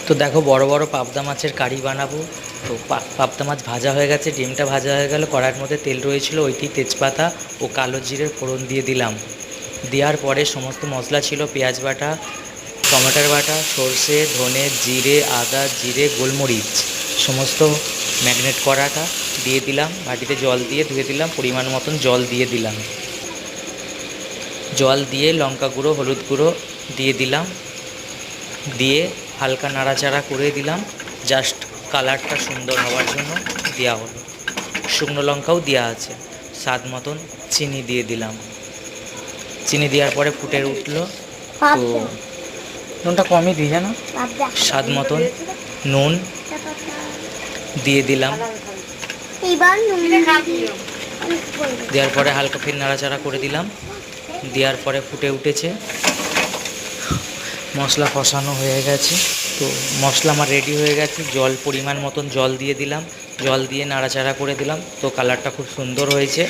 তো দেখো বড় বড় পাবদা মাছের কারি বানাবো। তো পাবদা মাছ ভাজা হয়ে গেছে, ডিমটা ভাজা হয়ে গেল, কড়াইয়ের মধ্যে তেল রয়েছিল, ওইটি তেজপাতা ও কালো জিরের ফোড়ন দিয়ে দিলাম। দেওয়ার পরে সমস্ত মশলা ছিল পেঁয়াজ বাটা, টমেটোর বাটা, সর্ষে, ধনে, জিরে, আদা, জিরে, গোলমরিচ সমস্ত ম্যাগনেট করাটা দিয়ে দিলাম। বাটিতে জল দিয়ে ধুয়ে দিলাম, পরিমাণ মতন জল দিয়ে দিলাম। জল দিয়ে লঙ্কা গুঁড়ো, হলুদ গুঁড়ো দিয়ে দিলাম, দিয়ে হালকা নাড়াচাড়া করে দিলাম। জাস্ট কালারটা সুন্দর হওয়ার জন্য দেওয়া হলো। শুকনো লঙ্কাও দেওয়া আছে। স্বাদ মতন চিনি দিয়ে দিলাম। চিনি দেওয়ার পরে ফুটে উঠলো। তো নুনটা কমই দিই জানো। স্বাদ মতন নুন দিয়ে দিলাম। দেওয়ার পরে হালকা ফের নাড়াচাড়া করে দিলাম। দেওয়ার পরে ফুটে উঠেছে, মশলা কষানো হয়ে গেছে। তো মশলা আমার রেডি হয়ে গেছে। জল পরিমাণ মতন জল দিয়ে দিলাম, জল দিয়ে নাড়াচাড়া করে দিলাম। তো কালারটা খুব সুন্দর হয়েছে,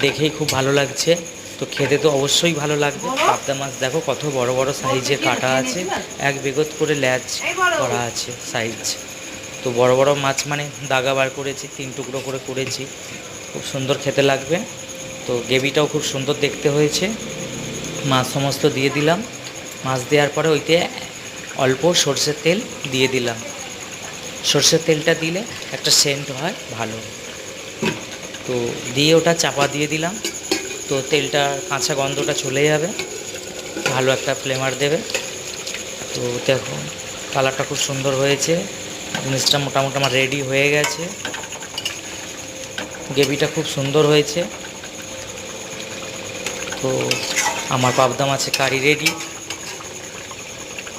দেখেই খুব ভালো লাগছে। তো খেতে তো অবশ্যই ভালো লাগবে। পাবদা মাছ দেখো কত বড় বড় সাইজে কাটা আছে, এক বেগত করে ল্যাজ করা আছে সাইজ। তো বড় বড় মাছ মানে দাগা বার করেছি, 3 টুকরো করে করেছি, খুব সুন্দর খেতে লাগবে। তো গ্রেভিটাও খুব সুন্দর দেখতে হয়েছে। মাছ সমস্ত দিয়ে দিলাম। মাছ দেওয়ার পরে ওইতে অল্প সর্ষের তেল দিয়ে দিলাম। সর্ষের তেলটা দিলে একটা সেন্ট হয় ভালো। তো দিয়ে ওটা চাপা দিয়ে দিলাম। তো তেলটা কাঁচা গন্ধটা চলে যাবে, ভালো একটা ফ্লেভার দেবে। তো দেখো কালারটা খুব সুন্দর হয়েছে। জিনিসটা মোটামুটি আমার রেডি হয়ে গেছে। গ্রেভিটা খুব সুন্দর হয়েছে। তো আমার পাবদা মাছের curry ready.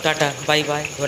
Tata, bye bye, ধন্যবাদ।